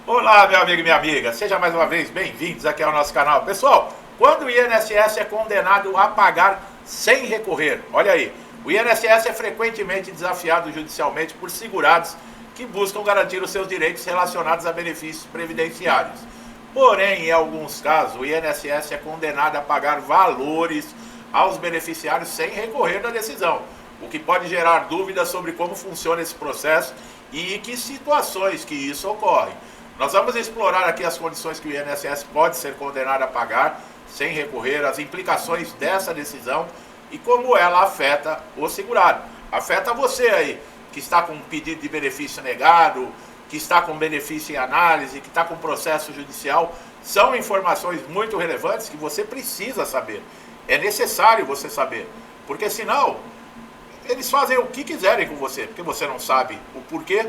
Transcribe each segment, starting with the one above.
Olá, meu amigo e minha amiga, seja mais uma vez bem-vindos aqui ao nosso canal. Pessoal, quando o INSS é condenado a pagar sem recorrer, olha aí, o INSS é frequentemente desafiado judicialmente por segurados que buscam garantir os seus direitos relacionados a benefícios previdenciários. Porém, em alguns casos, o INSS é condenado a pagar valores aos beneficiários sem recorrer da decisão, o que pode gerar dúvidas sobre como funciona esse processo e em que situações que isso ocorre. Nós vamos explorar aqui as condições que o INSS pode ser condenado a pagar sem recorrer, as implicações dessa decisão e como ela afeta o segurado. Afeta você aí, que está com um pedido de benefício negado, que está com benefício em análise, que está com processo judicial. São informações muito relevantes que você precisa saber. É necessário você saber, porque senão eles fazem o que quiserem com você, porque você não sabe o porquê.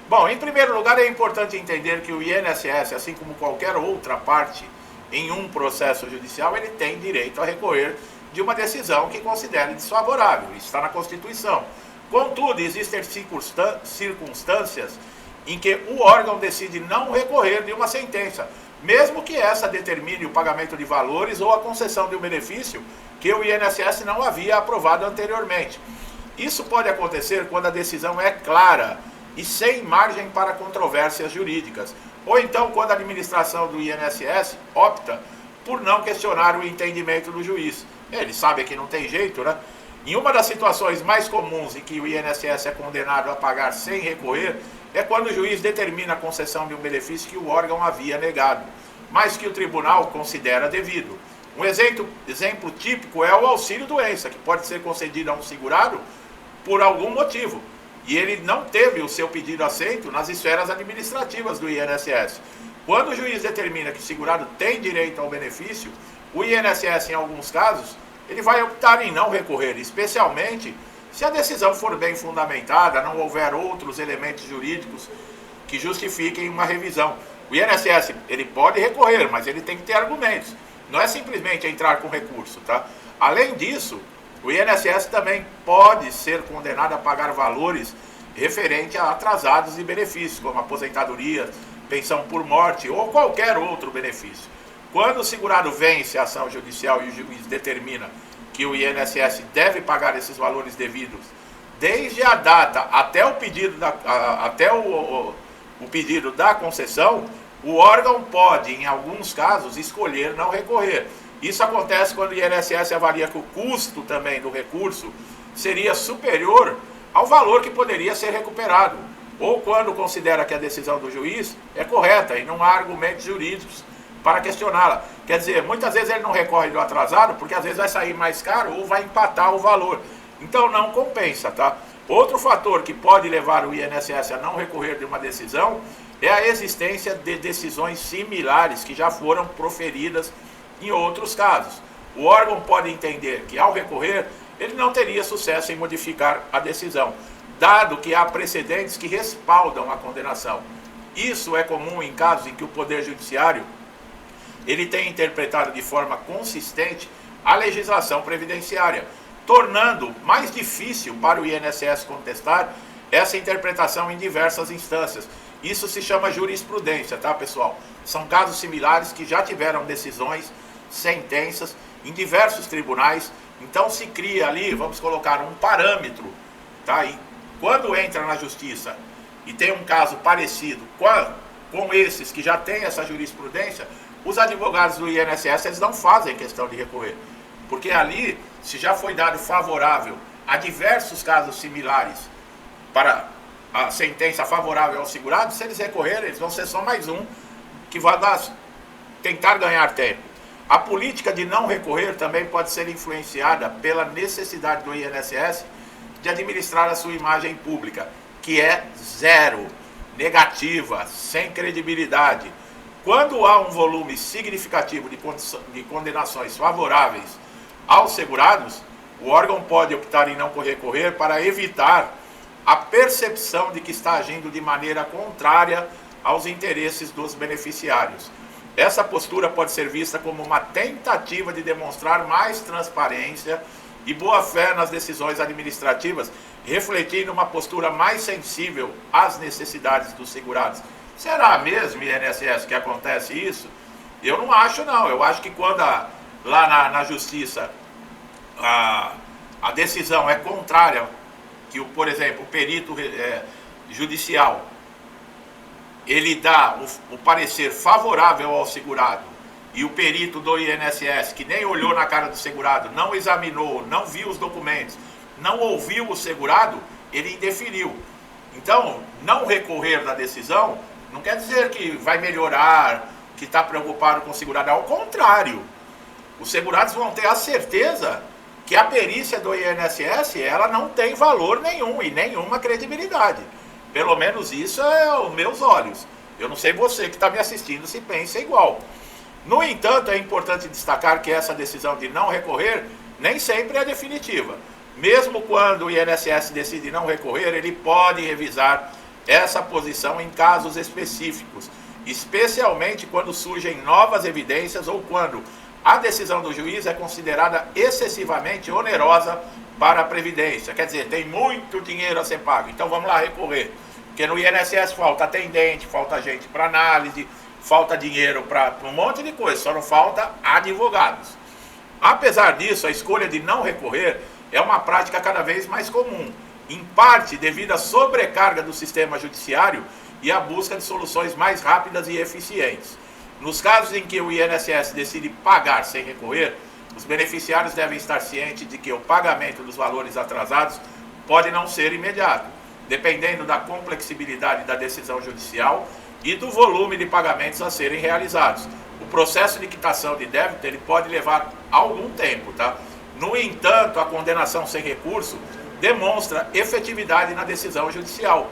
Bom, em primeiro lugar, é importante entender que o INSS, assim como qualquer outra parte em um processo judicial, ele tem direito a recorrer de uma decisão que considere desfavorável. Isso está na Constituição. Contudo, existem circunstâncias em que o órgão decide não recorrer de uma sentença, mesmo que essa determine o pagamento de valores ou a concessão de um benefício que o INSS não havia aprovado anteriormente. Isso pode acontecer quando a decisão é clara e sem margem para controvérsias jurídicas, ou então quando a administração do INSS opta por não questionar o entendimento do juiz. Ele sabe que não tem jeito, né? Em uma das situações mais comuns em que o INSS é condenado a pagar sem recorrer, é quando o juiz determina a concessão de um benefício que o órgão havia negado, mas que o tribunal considera devido. Um exemplo típico é o auxílio-doença, que pode ser concedido a um segurado por algum motivo, e ele não teve o seu pedido aceito nas esferas administrativas do INSS. Quando o juiz determina que o segurado tem direito ao benefício, o INSS, em alguns casos, ele vai optar em não recorrer, especialmente se a decisão for bem fundamentada, não houver outros elementos jurídicos que justifiquem uma revisão. O INSS, ele pode recorrer, mas ele tem que ter argumentos. Não é simplesmente entrar com recurso, tá? Além disso, o INSS também pode ser condenado a pagar valores referentes a atrasados de benefícios, como aposentadoria, pensão por morte ou qualquer outro benefício. Quando o segurado vence a ação judicial e o juiz determina que o INSS deve pagar esses valores devidos, desde a data até o pedido pedido da concessão, o órgão pode, em alguns casos, escolher não recorrer. Isso acontece quando o INSS avalia que o custo também do recurso seria superior ao valor que poderia ser recuperado, ou quando considera que a decisão do juiz é correta e não há argumentos jurídicos para questioná-la. Quer dizer, muitas vezes ele não recorre do atrasado, porque às vezes vai sair mais caro ou vai empatar o valor. Então não compensa, tá? Outro fator que pode levar o INSS a não recorrer de uma decisão é a existência de decisões similares que já foram proferidas em outros casos. O órgão pode entender que, ao recorrer, ele não teria sucesso em modificar a decisão, dado que há precedentes que respaldam a condenação. Isso é comum em casos em que o Poder Judiciário ele tem interpretado de forma consistente a legislação previdenciária, tornando mais difícil para o INSS contestar essa interpretação em diversas instâncias. Isso se chama jurisprudência, tá, pessoal? São casos similares que já tiveram decisões, sentenças em diversos tribunais. Então se cria ali, vamos colocar um parâmetro, tá? E quando entra na justiça e tem um caso parecido com esses que já tem essa jurisprudência, os advogados do INSS eles não fazem questão de recorrer, porque ali, se já foi dado favorável a diversos casos similares para a sentença favorável ao segurado, se eles recorrerem, eles vão ser só mais um que vai tentar ganhar tempo. A política de não recorrer também pode ser influenciada pela necessidade do INSS de administrar a sua imagem pública, que é zero, negativa, sem credibilidade. Quando há um volume significativo de condenações favoráveis aos segurados, o órgão pode optar em não recorrer para evitar a percepção de que está agindo de maneira contrária aos interesses dos beneficiários. Essa postura pode ser vista como uma tentativa de demonstrar mais transparência e boa-fé nas decisões administrativas, refletindo uma postura mais sensível às necessidades dos segurados. Será mesmo, INSS, que acontece isso? Eu não acho, não. Eu acho que quando lá na justiça a decisão é contrária, que, por exemplo, o perito judicial, ele dá o parecer favorável ao segurado, e o perito do INSS, que nem olhou na cara do segurado, não examinou, não viu os documentos, não ouviu o segurado, ele indeferiu. Então, não recorrer da decisão não quer dizer que vai melhorar, que está preocupado com o segurado. Ao contrário, os segurados vão ter a certeza que a perícia do INSS ela não tem valor nenhum e nenhuma credibilidade. Pelo menos isso é aos meus olhos. Eu não sei você que está me assistindo se pensa igual. No entanto, é importante destacar que essa decisão de não recorrer nem sempre é definitiva. Mesmo quando o INSS decide não recorrer, ele pode revisar essa posição em casos específicos, especialmente quando surgem novas evidências ou quando a decisão do juiz é considerada excessivamente onerosa para a Previdência. Quer dizer, tem muito dinheiro a ser pago, então vamos lá recorrer. Porque no INSS falta atendente, falta gente para análise, falta dinheiro para um monte de coisa, só não falta advogados. Apesar disso, a escolha de não recorrer é uma prática cada vez mais comum, em parte devido à sobrecarga do sistema judiciário e à busca de soluções mais rápidas e eficientes. Nos casos em que o INSS decide pagar sem recorrer, os beneficiários devem estar cientes de que o pagamento dos valores atrasados pode não ser imediato, dependendo da complexibilidade da decisão judicial e do volume de pagamentos a serem realizados. O processo de quitação de débito ele pode levar algum tempo, tá? No entanto, a condenação sem recurso demonstra efetividade na decisão judicial,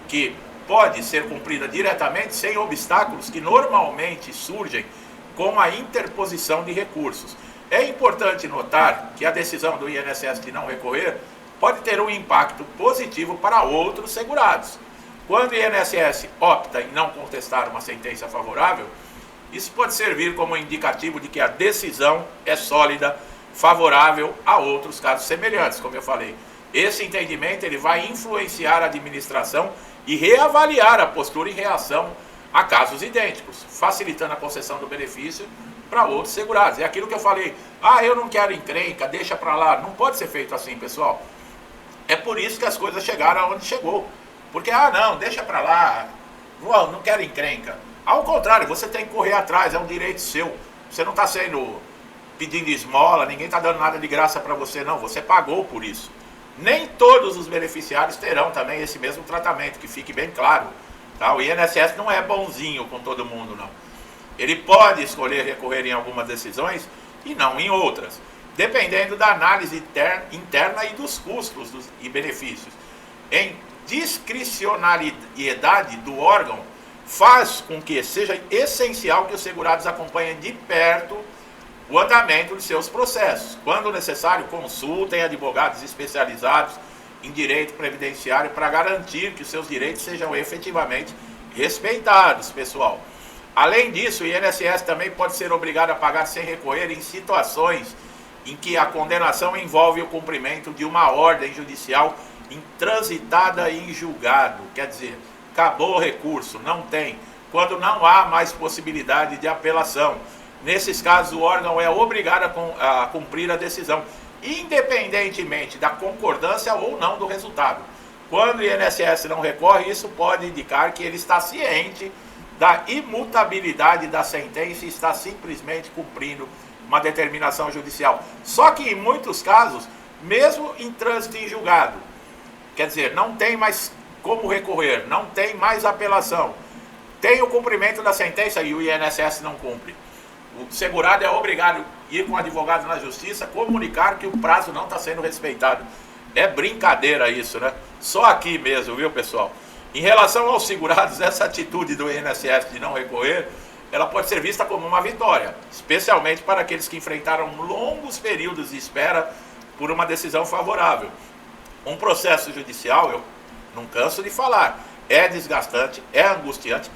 que pode ser cumprida diretamente sem obstáculos que normalmente surgem com a interposição de recursos. É importante notar que a decisão do INSS de não recorrer pode ter um impacto positivo para outros segurados. Quando o INSS opta em não contestar uma sentença favorável, isso pode servir como indicativo de que a decisão é sólida, favorável a outros casos semelhantes, como eu falei. Esse entendimento ele vai influenciar a administração e reavaliar a postura em reação a casos idênticos, facilitando a concessão do benefício para outros segurados. É aquilo que eu falei, eu não quero encrenca, deixa para lá. Não pode ser feito assim, pessoal. É por isso que as coisas chegaram aonde chegou. Porque, não, deixa para lá, não quero encrenca. Ao contrário, você tem que correr atrás, é um direito seu. Você não está pedindo esmola, ninguém está dando nada de graça para você, não. Você pagou por isso. Nem todos os beneficiários terão também esse mesmo tratamento, que fique bem claro. Tá? O INSS não é bonzinho com todo mundo, não. Ele pode escolher recorrer em algumas decisões e não em outras, dependendo da análise interna e dos custos e benefícios. Em discricionariedade do órgão, faz com que seja essencial que os segurados acompanhem de perto o andamento de seus processos. Quando necessário, consultem advogados especializados em direito previdenciário para garantir que os seus direitos sejam efetivamente respeitados, pessoal. Além disso, o INSS também pode ser obrigado a pagar sem recorrer em situações em que a condenação envolve o cumprimento de uma ordem judicial intransitada em julgado. Quer dizer, acabou o recurso, não tem. Quando não há mais possibilidade de apelação. Nesses casos, o órgão é obrigado a cumprir a decisão, independentemente da concordância ou não do resultado. Quando o INSS não recorre, isso pode indicar que ele está ciente da imutabilidade da sentença e está simplesmente cumprindo uma determinação judicial. Só que em muitos casos, mesmo em trânsito em julgado, quer dizer, não tem mais como recorrer, não tem mais apelação, tem o cumprimento da sentença e o INSS não cumpre. O segurado é obrigado a ir com o advogado na justiça, comunicar que o prazo não está sendo respeitado. É brincadeira isso, né? Só aqui mesmo, viu, pessoal? Em relação aos segurados, essa atitude do INSS de não recorrer, ela pode ser vista como uma vitória, especialmente para aqueles que enfrentaram longos períodos de espera por uma decisão favorável. Um processo judicial, eu não canso de falar, é desgastante, é angustiante.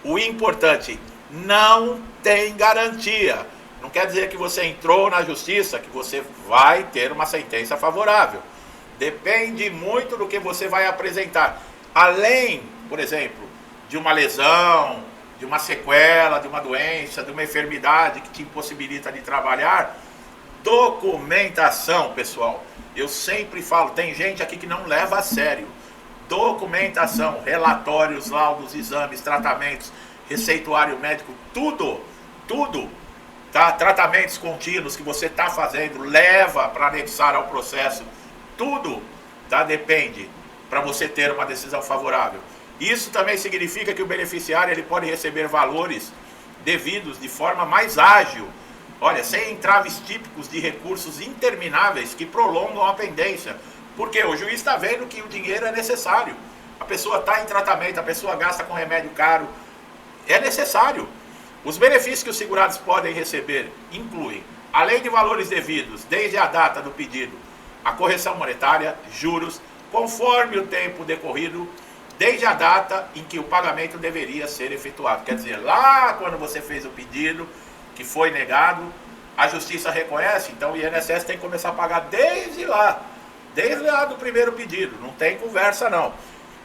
O importante, não tem garantia. Não quer dizer que você entrou na justiça, que você vai ter uma sentença favorável. Depende muito do que você vai apresentar. Além, por exemplo, de uma lesão, de uma sequela, de uma doença, de uma enfermidade que te impossibilita de trabalhar. Documentação, pessoal. Eu sempre falo, tem gente aqui que não leva a sério. Documentação, relatórios, laudos, exames, tratamentos, receituário médico, tudo, tá? Tratamentos contínuos que você está fazendo, leva para anexar ao processo, tudo, tá? Depende para você ter uma decisão favorável. Isso também significa que o beneficiário ele pode receber valores devidos de forma mais ágil, olha, sem entraves típicos de recursos intermináveis que prolongam a pendência. Porque o juiz está vendo que o dinheiro é necessário. A pessoa está em tratamento, a pessoa gasta com remédio caro. É necessário. Os benefícios que os segurados podem receber incluem, além de valores devidos, desde a data do pedido, a correção monetária, juros, conforme o tempo decorrido, desde a data em que o pagamento deveria ser efetuado. Quer dizer, lá quando você fez o pedido, que foi negado, a justiça reconhece, então o INSS tem que começar a pagar desde lá do primeiro pedido, não tem conversa não.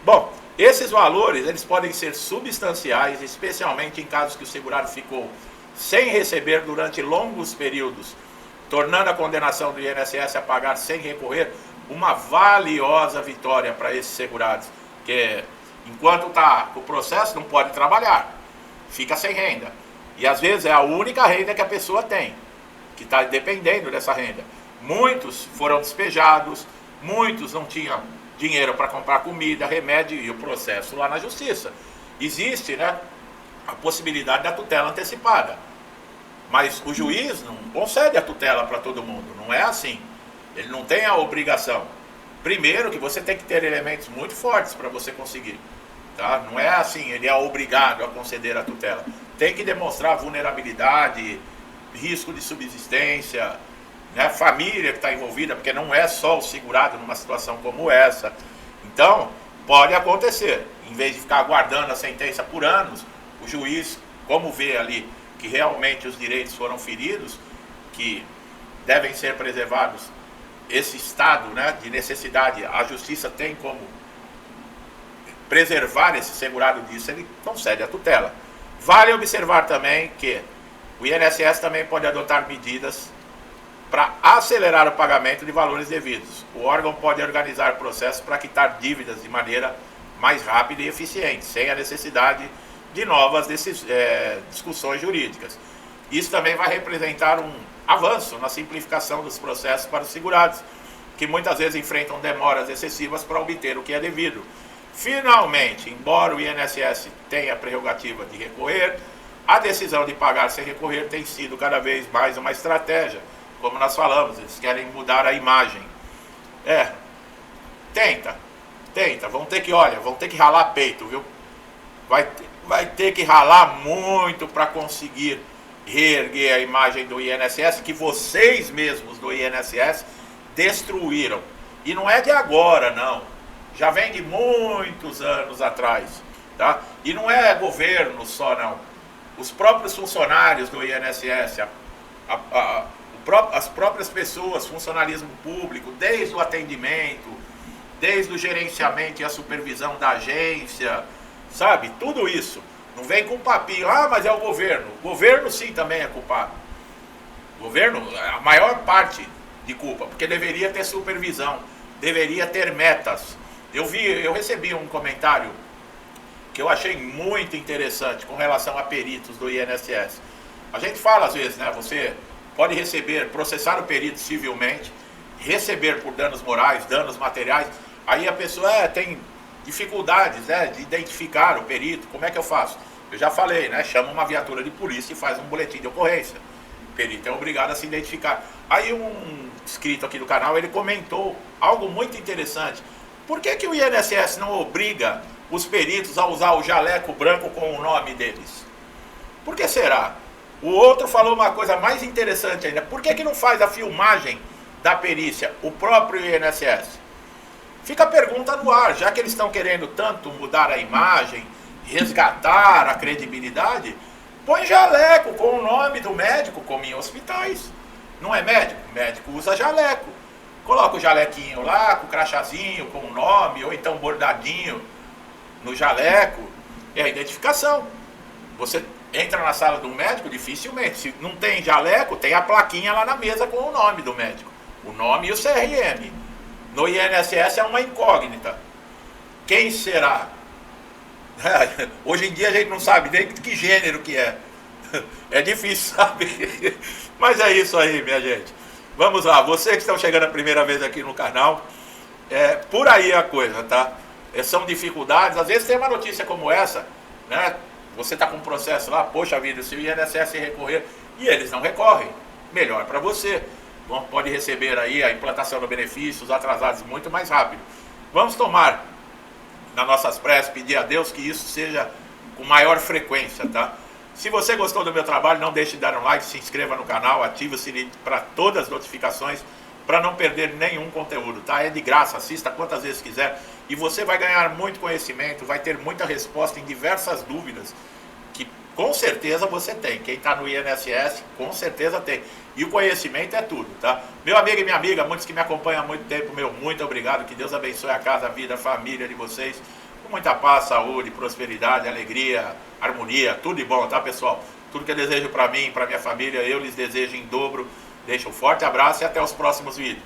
Bom, esses valores eles podem ser substanciais, especialmente em casos que o segurado ficou sem receber durante longos períodos, tornando a condenação do INSS a pagar sem recorrer uma valiosa vitória para esses segurados, que enquanto está com o processo não pode trabalhar, fica sem renda, e às vezes é a única renda que a pessoa tem, que está dependendo dessa renda. Muitos foram despejados, muitos não tinham dinheiro para comprar comida, remédio e o processo lá na justiça. Existe, né, a possibilidade da tutela antecipada, mas o juiz não concede a tutela para todo mundo, não é assim. Ele não tem a obrigação. Primeiro que você tem que ter elementos muito fortes para você conseguir, tá? Não é assim, ele é obrigado a conceder a tutela. Tem que demonstrar vulnerabilidade, risco de subsistência, né, família que está envolvida, porque não é só o segurado numa situação como essa. Então, pode acontecer, em vez de ficar aguardando a sentença por anos, o juiz, como vê ali que realmente os direitos foram feridos, que devem ser preservados, esse estado, né, de necessidade, a justiça tem como preservar esse segurado disso, ele concede a tutela. Vale observar também que o INSS também pode adotar medidas para acelerar o pagamento de valores devidos. O órgão pode organizar processos para quitar dívidas de maneira mais rápida e eficiente, sem a necessidade de novas discussões jurídicas. Isso também vai representar um avanço na simplificação dos processos para os segurados, que muitas vezes enfrentam demoras excessivas para obter o que é devido. Finalmente, embora o INSS tenha a prerrogativa de recorrer, a decisão de pagar sem recorrer tem sido cada vez mais uma estratégia, como nós falamos, eles querem mudar a imagem. Tenta, vão ter que ralar peito, viu? Vai ter que ralar muito para conseguir reerguer a imagem do INSS, que vocês mesmos do INSS destruíram. E não é de agora, não. Já vem de muitos anos atrás, tá? E não é governo só, não. Os próprios funcionários do INSS, as próprias pessoas, funcionalismo público, desde o atendimento, desde o gerenciamento e a supervisão da agência, sabe? Tudo isso. Não vem com papinho, mas é o governo. O governo sim também é culpado. O governo, a maior parte de culpa, porque deveria ter supervisão, deveria ter metas. Eu recebi um comentário que eu achei muito interessante com relação a peritos do INSS. A gente fala às vezes, né? Você pode processar o perito civilmente, receber por danos morais, danos materiais. Aí a pessoa tem dificuldades, né, de identificar o perito. Como é que eu faço? Eu já falei, né? Chama uma viatura de polícia e faz um boletim de ocorrência. O perito é obrigado a se identificar. Aí um inscrito aqui do canal, ele comentou algo muito interessante. Por que o INSS não obriga os peritos a usar o jaleco branco com o nome deles? Por que será? O outro falou uma coisa mais interessante ainda. Por que não faz a filmagem da perícia, o próprio INSS? Fica a pergunta no ar, já que eles estão querendo tanto mudar a imagem, resgatar a credibilidade, põe jaleco com o nome do médico, como em hospitais. Não é médico? O médico usa jaleco. Coloca o jalequinho lá, com o crachazinho, com o nome, ou então bordadinho no jaleco. É a identificação. Você entra na sala de um médico, dificilmente. Se não tem jaleco, tem a plaquinha lá na mesa com o nome do médico. O nome e o CRM. No INSS é uma incógnita. Quem será? Hoje em dia a gente não sabe nem que gênero que é. É difícil saber. Mas é isso aí, minha gente. Vamos lá, vocês que estão chegando a primeira vez aqui no canal, por aí a coisa, tá? São dificuldades, às vezes tem uma notícia como essa, né? Você está com um processo lá, poxa vida, se o INSS recorrer, e eles não recorrem, melhor para você. Pode receber aí a implantação do benefício, os atrasados muito mais rápido. Vamos tomar nas nossas preces, pedir a Deus que isso seja com maior frequência, tá? Se você gostou do meu trabalho, não deixe de dar um like, se inscreva no canal, ative o sininho para todas as notificações, para não perder nenhum conteúdo, tá? É de graça, assista quantas vezes quiser e você vai ganhar muito conhecimento, vai ter muita resposta em diversas dúvidas que com certeza você tem. Quem está no INSS, com certeza tem. E o conhecimento é tudo, tá? Meu amigo e minha amiga, muitos que me acompanham há muito tempo, meu muito obrigado, que Deus abençoe a casa, a vida, a família de vocês, com muita paz, saúde, prosperidade, alegria, harmonia, tudo de bom, tá, pessoal? Tudo que eu desejo para mim, para minha família, eu lhes desejo em dobro. Deixo um forte abraço e até os próximos vídeos.